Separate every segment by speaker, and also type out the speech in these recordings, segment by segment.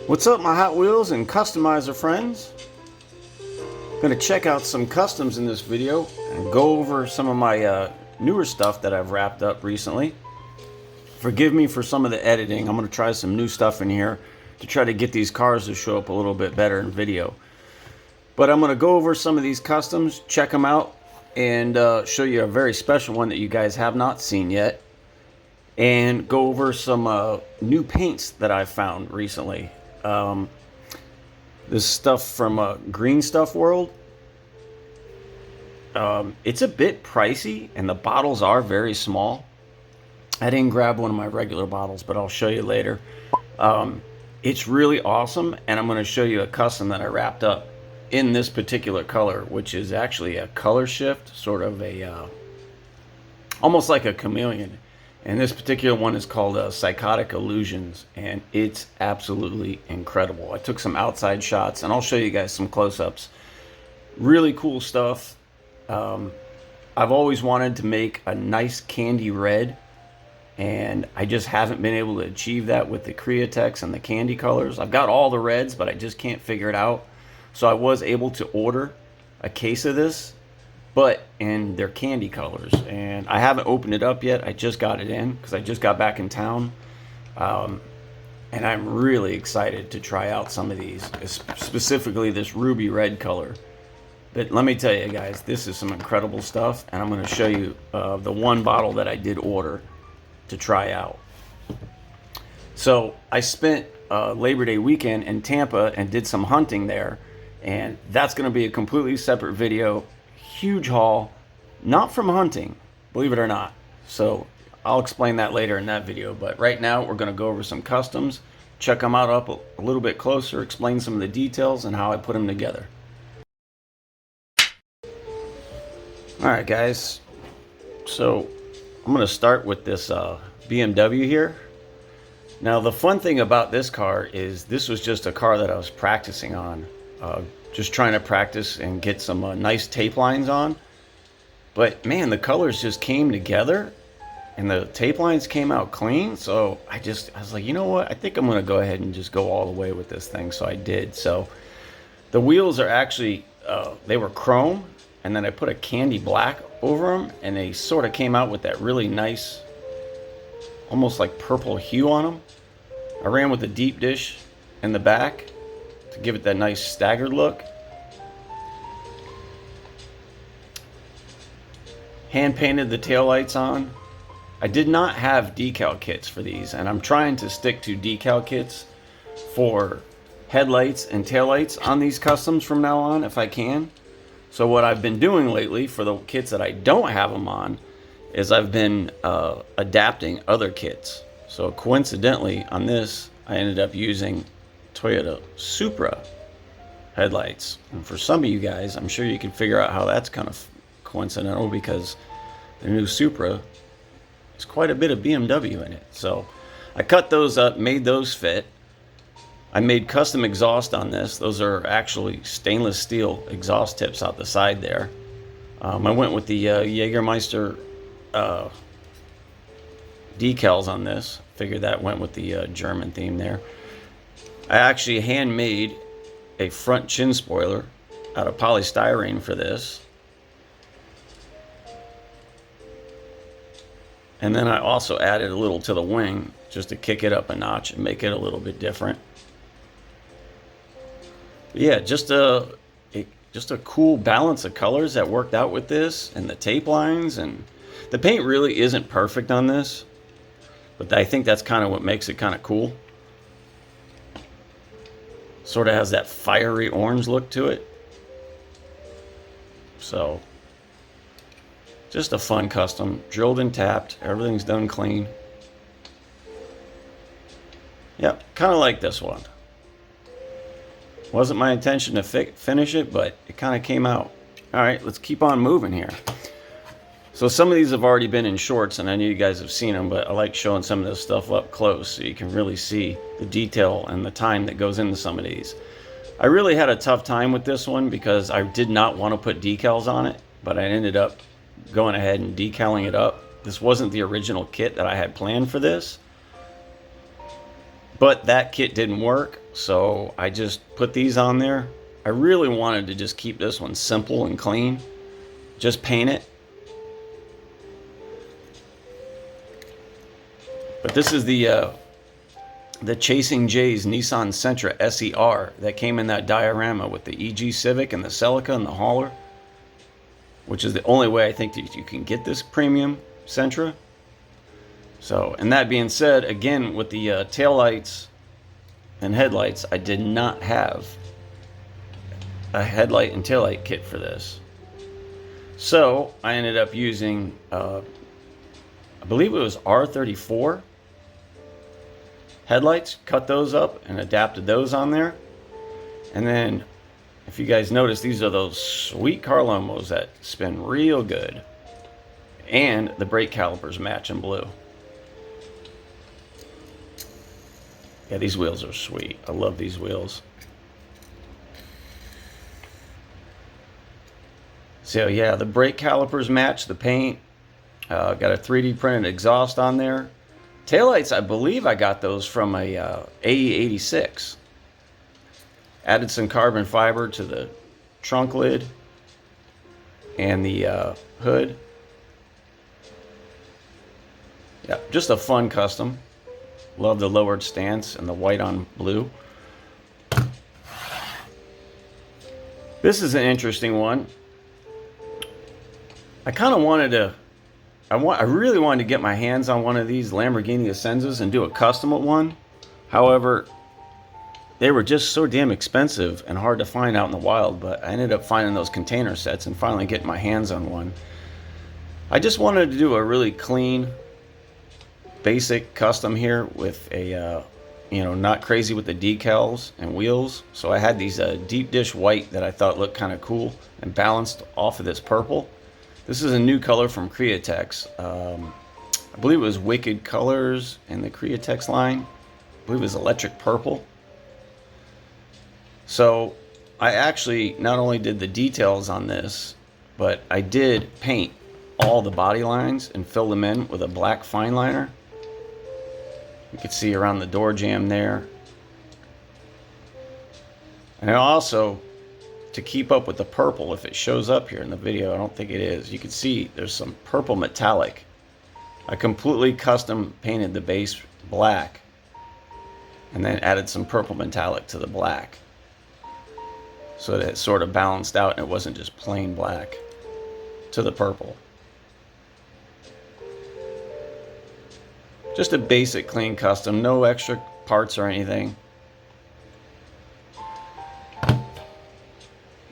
Speaker 1: What's up, my Hot Wheels and customizer friends? Gonna check out some customs in this video and go over some of my newer stuff that I've wrapped up recently. Forgive me for some of the editing. I'm gonna try some new stuff in here to try to get these cars to show up a little bit better in video. But I'm gonna go over some of these customs, check them out, and show you a very special one that you guys have not seen yet. And go over some new paints that I found recently. This stuff from Green Stuff World. It's a bit pricey and the bottles are very small. I didn't grab one of my regular bottles, but I'll show you later. It's really awesome, and I'm going to show you a custom that I wrapped up in this particular color, which is actually a color shift, sort of a almost like a chameleon. And this particular one is called Psychotic Illusions, and it's absolutely incredible. I took some outside shots, and I'll show you guys some close-ups. Really cool stuff. I've always wanted to make a nice candy red, and I just haven't been able to achieve that with the Createx and the candy colors. I've got all the reds, but I just can't figure it out. So I was able to order a case of this, but in their candy colors, and I haven't opened it up yet. I just got it in because I just got back in town, and I'm really excited to try out some of these, specifically this ruby red color. But let me tell you guys, this is some incredible stuff, and I'm going to show you the one bottle that I did order to try out. So I spent Labor Day weekend in Tampa and did some hunting there, and that's going to be a completely separate video. Huge haul, not from hunting, believe it or not. So I'll explain that later in that video, but right now we're going to go over some customs, check them out up a little bit closer, explain some of the details and how I put them together. Alright guys, so I'm going to start with this BMW here. Now the fun thing about this car is this was just a car that I was practicing on. Just trying to practice and get some nice tape lines on. But man, the colors just came together and the tape lines came out clean. So I was like, you know what? I think I'm going to go ahead and just go all the way with this thing. So I did. So the wheels are actually, they were chrome, and then I put a candy black over them, and they sort of came out with that really nice, almost like purple hue on them. I ran with the deep dish in the back to give it that nice staggered look. Hand painted the taillights on. I did not have decal kits for these, and I'm trying to stick to decal kits for headlights and taillights on these customs from now on if I can. So what I've been doing lately for the kits that I don't have them on is I've been adapting other kits. So coincidentally on this I ended up using Toyota Supra headlights, and for some of you guys I'm sure you can figure out how that's kind of coincidental, because the new Supra is quite a bit of BMW in it. So I cut those up, made those fit. I made custom exhaust on this. Those are actually stainless steel exhaust tips out the side there. I went with the Jägermeister decals on this. Figured that went with the German theme there. I actually handmade a front chin spoiler out of polystyrene for this. And then I also added a little to the wing just to kick it up a notch and make it a little bit different. Yeah, just a cool balance of colors that worked out with this, and the tape lines, and the paint really isn't perfect on this, but I think that's kind of what makes it kind of cool. Sort of has that fiery orange look to it. So just a fun custom, drilled and tapped, everything's done clean. Yep, kind of like this one. Wasn't my intention to finish it, but it kind of came out. All right, let's keep on moving here. So some of these have already been in shorts, and I know you guys have seen them, but I like showing some of this stuff up close so you can really see the detail and the time that goes into some of these. I really had a tough time with this one because I did not want to put decals on it, but I ended up going ahead and decaling it up. This wasn't the original kit that I had planned for this, But that kit didn't work, so I just put these on there. I really wanted to just keep this one simple and clean. Just paint it. But this is the Chasing J's Nissan Sentra SER that came in that diorama with the EG Civic and the Celica and the hauler, which is the only way I think that you can get this premium Sentra. So, and that being said, again, with the taillights and headlights, I did not have a headlight and taillight kit for this. So I ended up using, I believe it was R34 headlights, cut those up and adapted those on there. And then, if you guys notice, these are those sweet Carlomos that spin real good. And the brake calipers match in blue. Yeah, these wheels are sweet. I love these wheels. So yeah, the brake calipers match the paint. Got a 3D printed exhaust on there. Taillights, I believe I got those from a AE86. Added some carbon fiber to the trunk lid and the hood. Yeah, just a fun custom. Love the lowered stance and the white on blue. This is an interesting one. I kind of wanted to, I really wanted to get my hands on one of these Lamborghini Assenzas and do a custom with one. However, they were just so damn expensive and hard to find out in the wild, but I ended up finding those container sets and finally getting my hands on one. I just wanted to do a really clean, basic custom here with a, you know, not crazy with the decals and wheels. So I had these deep dish white that I thought looked kind of cool and balanced off of this purple. This is a new color from Createx. I believe it was Wicked Colors in the Createx line. I believe it was electric purple. So I actually not only did the details on this, but I did paint all the body lines and fill them in with a black fine liner. You can see around the door jamb there. And also, to keep up with the purple, if it shows up here in the video, I don't think it is, you can see there's some purple metallic. I completely custom painted the base black and then added some purple metallic to the black so that it sort of balanced out and it wasn't just plain black to the purple. Just a basic clean custom, no extra parts or anything.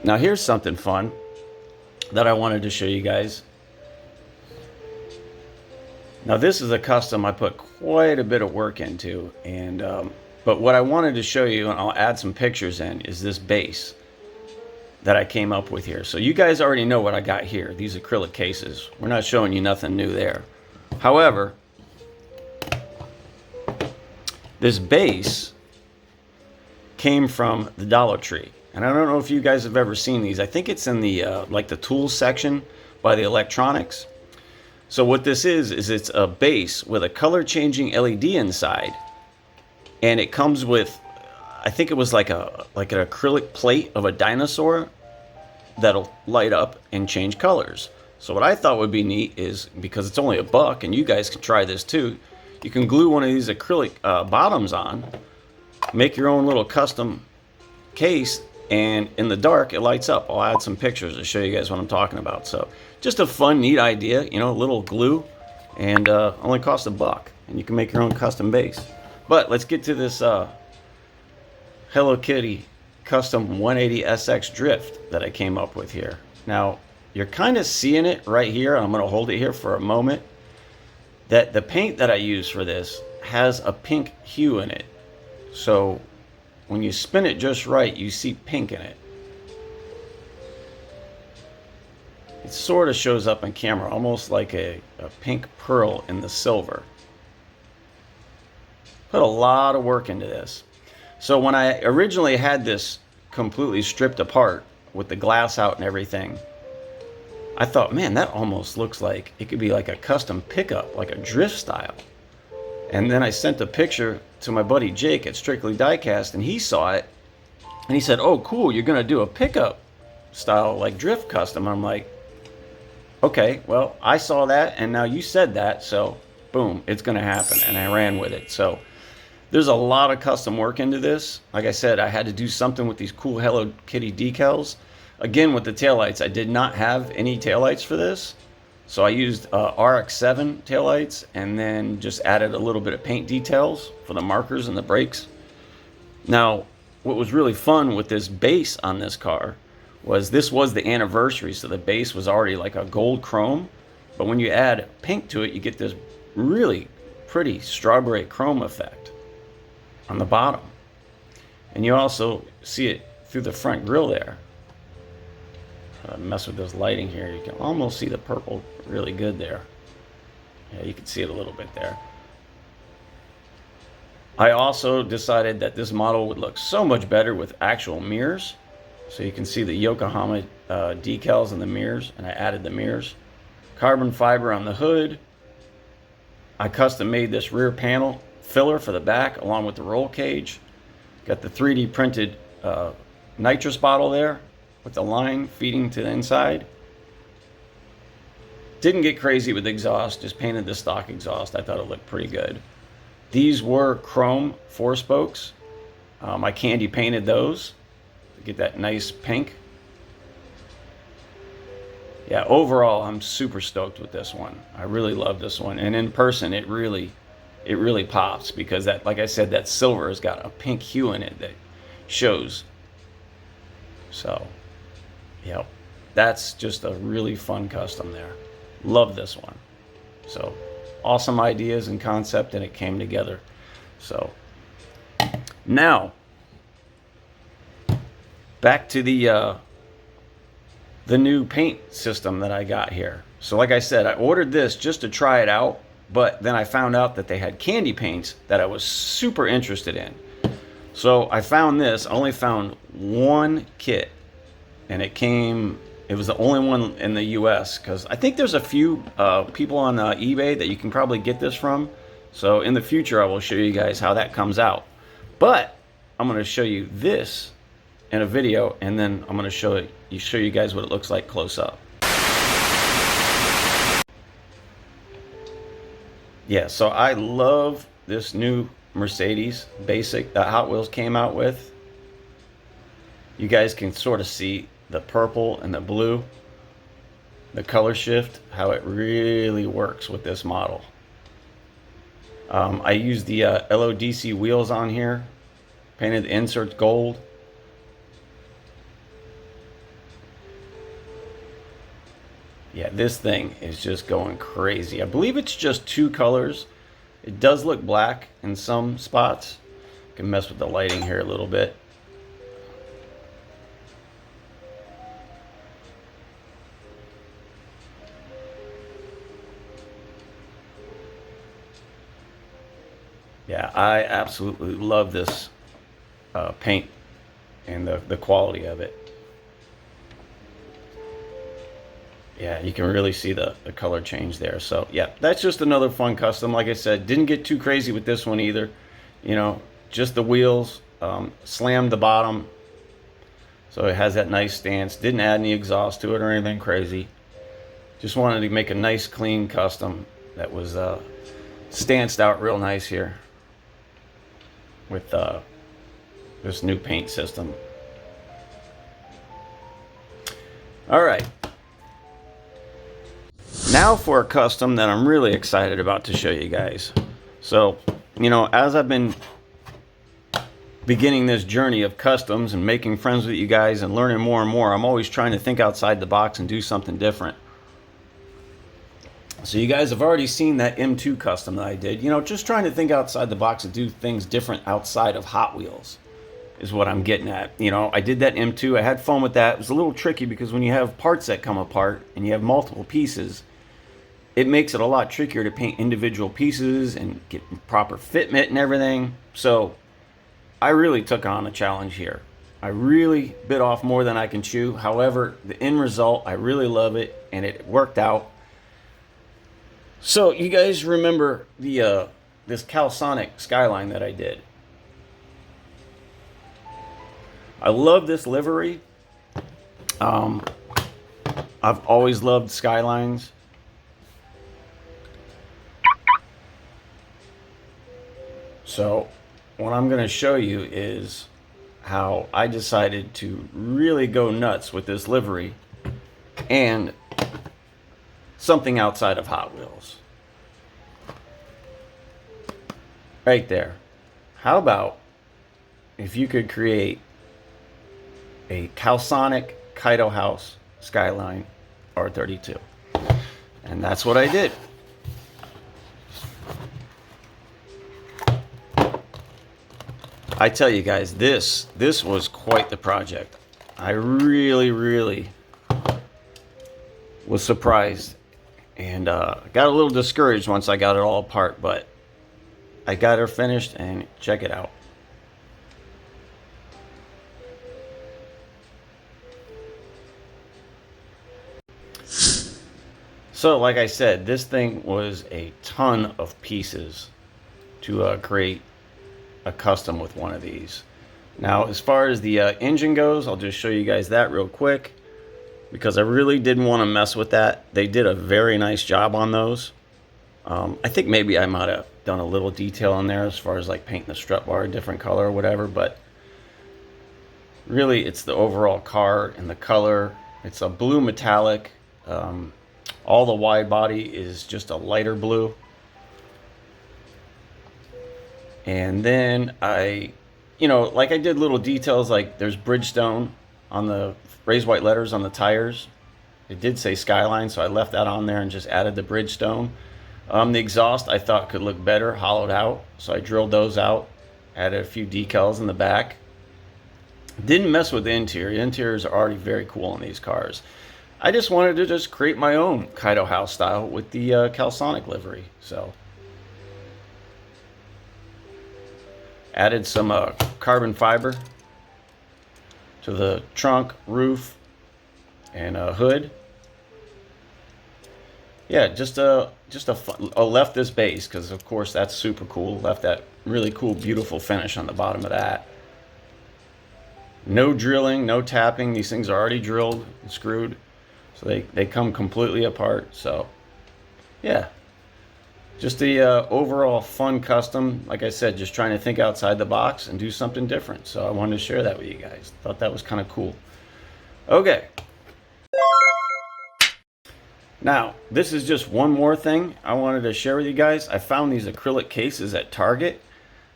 Speaker 1: Now here's something fun that I wanted to show you guys. Now this is a custom I put quite a bit of work into, and but what I wanted to show you, and I'll add some pictures in, is this base that I came up with here. So you guys already know what I got here, these acrylic cases. We're not showing you nothing new there. However, this base came from the Dollar Tree. And I don't know if you guys have ever seen these. I think it's in the like the tools section by the electronics. So what this is it's a base with a color changing LED inside. And it comes with, I think it was like an acrylic plate of a dinosaur that'll light up and change colors. So what I thought would be neat is, because it's only $1 and you guys can try this too, you can glue one of these acrylic bottoms on, make your own little custom case, and in the dark it lights up. I'll add some pictures to show you guys what I'm talking about. So just a fun, neat idea, you know, a little glue, and only costs $1, and you can make your own custom base. But let's get to this Hello Kitty custom 180SX drift that I came up with here. Now you're kind of seeing it right here. I'm going to hold it here for a moment. That the paint that I use for this has a pink hue in it. So when you spin it just right, you see pink in it. It sort of shows up in camera, almost like a pink pearl in the silver. Put a lot of work into this. So when I originally had this completely stripped apart with the glass out and everything, I thought, man, that almost looks like it could be like a custom pickup, like a drift style. And then I sent a picture to my buddy Jake at Strictly Diecast, and he saw it, and he said, "Oh, cool, you're gonna do a pickup style like drift custom." I'm like, okay, well, I saw that, and now you said that, so boom, it's gonna happen, and I ran with it. So there's a lot of custom work into this. Like I said, I had to do something with these cool Hello Kitty decals. Again, with the taillights, I did not have any taillights for this. So I used RX-7 taillights and then just added a little bit of paint details for the markers and the brakes. Now, what was really fun with this base on this car was this was the anniversary, so the base was already like a gold chrome. But when you add pink to it, you get this really pretty strawberry chrome effect on the bottom. And you also see it through the front grille there. Mess with this lighting here, you can almost see the purple really good there. Yeah, you can see it a little bit there. I also decided that this model would look so much better with actual mirrors. So you can see the Yokohama decals in the mirrors, and I added the mirrors. Carbon fiber on the hood. I custom made this rear panel filler for the back along with the roll cage. Got the 3D printed nitrous bottle there with the line feeding to the inside. Didn't get crazy with exhaust, just painted the stock exhaust. I thought it looked pretty good. These were chrome 4-spokes. I candy painted those to get that nice pink. Yeah, overall, I'm super stoked with this one. I really love this one. And in person, it really pops because that, like I said, that silver has got a pink hue in it that shows. So, yep, that's just a really fun custom there. Love this one. So, awesome ideas and concept, and it came together. So, now, back to the new paint system that I got here. So like I said, I ordered this just to try it out, but then I found out that they had candy paints that I was super interested in. So I found this. I only found one kit, and it was the only one in the US, because I think there's a few people on eBay that you can probably get this from. So in the future, I will show you guys how that comes out. But I'm going to show you this in a video, and then I'm going to show you guys what it looks like close up. Yeah, so I love this new Mercedes basic that Hot Wheels came out with. You guys can sort of see the purple and the blue, the color shift, how it really works with this model. I used the LODC wheels on here, painted the inserts gold. Yeah, this thing is just going crazy. I believe it's just 2 colors. It does look black in some spots. You can mess with the lighting here a little bit. Yeah, I absolutely love this paint and the quality of it. Yeah, you can really see the color change there. So yeah, that's just another fun custom. Like I said, didn't get too crazy with this one either. You know, just the wheels, slammed the bottom, so it has that nice stance. Didn't add any exhaust to it or anything crazy. Just wanted to make a nice clean custom that was stanced out real nice here with this new paint system. All right. Now for a custom that I'm really excited about to show you guys. So, you know, as I've been beginning this journey of customs and making friends with you guys and learning more and more, I'm always trying to think outside the box and do something different. So you guys have already seen that M2 custom that I did. You know, just trying to think outside the box and do things different outside of Hot Wheels is what I'm getting at. You know, I did that M2. I had fun with that. It was a little tricky because when you have parts that come apart and you have multiple pieces, it makes it a lot trickier to paint individual pieces and get proper fitment and everything. So I really took on a challenge here. I really bit off more than I can chew. However, the end result, I really love it, and it worked out. So you guys remember the this Calsonic skyline that I did. I love this livery. I've always loved skylines. So what I'm going to show you is how I decided to really go nuts with this livery and something outside of Hot Wheels. Right there. How about if you could create a Calsonic kaidohouse skyline R32? And that's what I did. I tell you guys, this was quite the project. I really was surprised and got a little discouraged once I got it all apart, but I got her finished, and check it out. So like I said, this thing was a ton of pieces to create a custom with one of these. Now as far as the engine goes, I'll just show you guys that real quick because I really didn't want to mess with that. They did a very nice job on those. I think maybe I might have done a little detail in there as far as like painting the strut bar a different color or whatever, but really it's the overall car and the color. It's a blue metallic. All the wide body is just a lighter blue. And then I did little details, like there's Bridgestone on the raised white letters on the tires. It did say Skyline, so I left that on there and just added the Bridgestone. The exhaust I thought could look better hollowed out, so I drilled those out, added a few decals in the back. Didn't mess with the interior. The interiors are already very cool on these cars. I just wanted to just create my own Kaido House style with the Calsonic livery. So added some carbon fiber to the trunk, roof, and hood. Yeah, just left this base because of course that's super cool. Left that really cool, beautiful finish on the bottom of that. No drilling, no tapping. These things are already drilled and screwed, so they come completely apart. So yeah, just the overall fun custom. Like I said, just trying to think outside the box and do something different. So I wanted to share that with you guys. Thought that was kind of cool. Okay. Now, this is just one more thing I wanted to share with you guys. I found these acrylic cases at Target.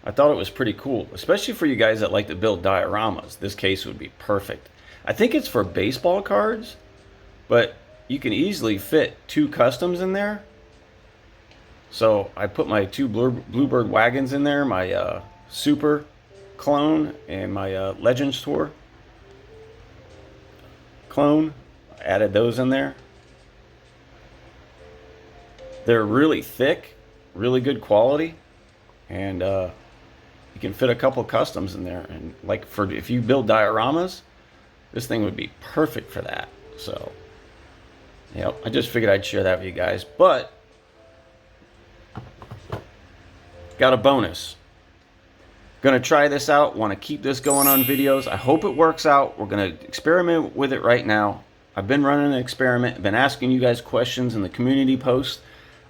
Speaker 1: I thought it was pretty cool, especially for you guys that like to build dioramas. This case would be perfect. I think it's for baseball cards, but you can easily fit 2 customs in there. So I put my 2 Bluebird wagons in there, my Super clone and my Legends Tour clone. Added those in there. They're really thick, really good quality, and you can fit a couple customs in there. And like for if you build dioramas, this thing would be perfect for that. So, yeah, I just figured I'd share that with you guys. But got a bonus. Gonna try this out. Want to keep this going on videos. I hope it works out. We're gonna experiment with it right now. I've been running an experiment. Been asking you guys questions in the community post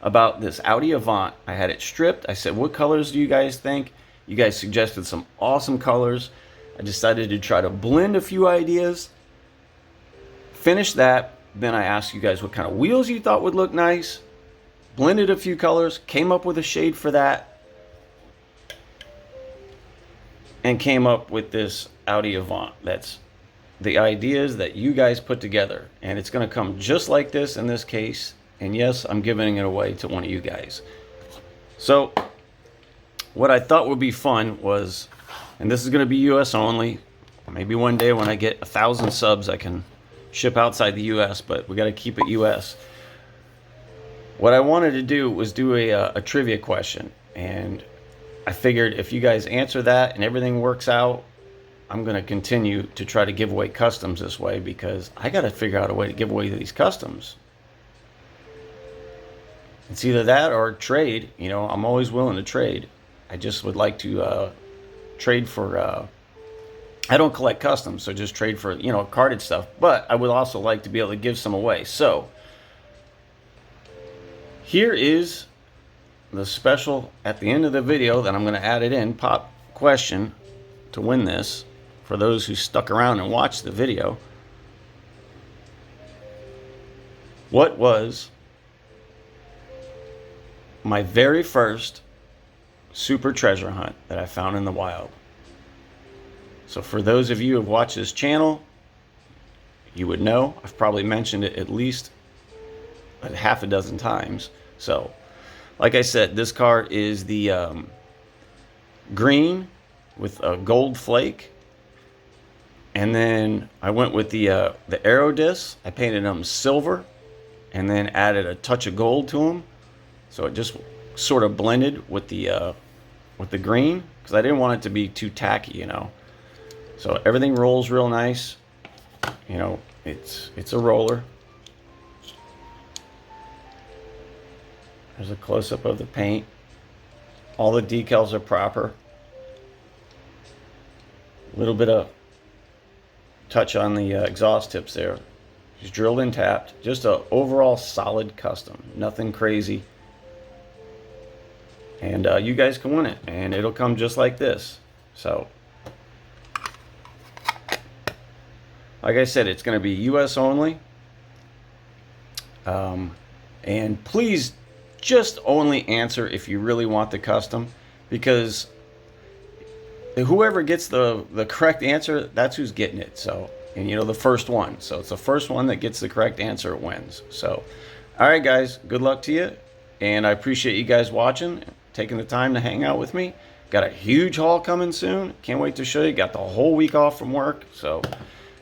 Speaker 1: about this Audi Avant. I had it stripped. I said, what colors do you guys think? You guys suggested some awesome colors. I decided to try to blend a few ideas. Finish that. Then I asked you guys what kind of wheels you thought would look nice. Blended a few colors. Came up with a shade for that. And came up with this Audi Avant. That's the ideas that you guys put together. And it's going to come just like this in this case. And yes, I'm giving it away to one of you guys. So what I thought would be fun was, and this is going to be US only. Maybe one day when I get 1,000 subs, I can ship outside the US, but we got to keep it US. What I wanted to do was do a trivia question. And I figured if you guys answer that and everything works out, I'm going to continue to try to give away customs this way, because I got to figure out a way to give away these customs. It's either that or trade. You know, I'm always willing to trade. I just would like to trade for. I don't collect customs, so just trade for, you know, carded stuff. But I would also like to be able to give some away. So here is the special at the end of the video that I'm going to add it in. Pop question to win this for those who stuck around and watched the video. What was my very first super treasure hunt that I found in the wild? So for those of you who have watched this channel, you would know. I've probably mentioned it at least a half a dozen times. So, like I said, this card is the green with a gold flake. And then I went with the arrow discs. I painted them silver and then added a touch of gold to them. So it just sort of blended with the green, because I didn't want it to be too tacky, you know. So everything rolls real nice. You know, it's a roller. There's a close-up of the paint. All the decals are proper. A little bit of touch on the exhaust tips there. Just drilled and tapped. Just a overall solid custom. Nothing crazy. And you guys can win it. And it'll come just like this. So, like I said, it's going to be US only. And please just only answer if you really want the custom, because whoever gets the correct answer, that's who's getting it. So, and you know, the first one. So it's the first one that gets the correct answer wins. So, all right, guys, good luck to you. And I appreciate you guys watching, taking the time to hang out with me. Got a huge haul coming soon. Can't wait to show you. Got the whole week off from work. So,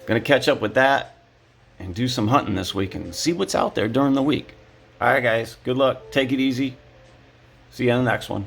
Speaker 1: gonna catch up with that and do some hunting this week and see what's out there during the week. All right, guys, good luck. Take it easy. See you on the next one.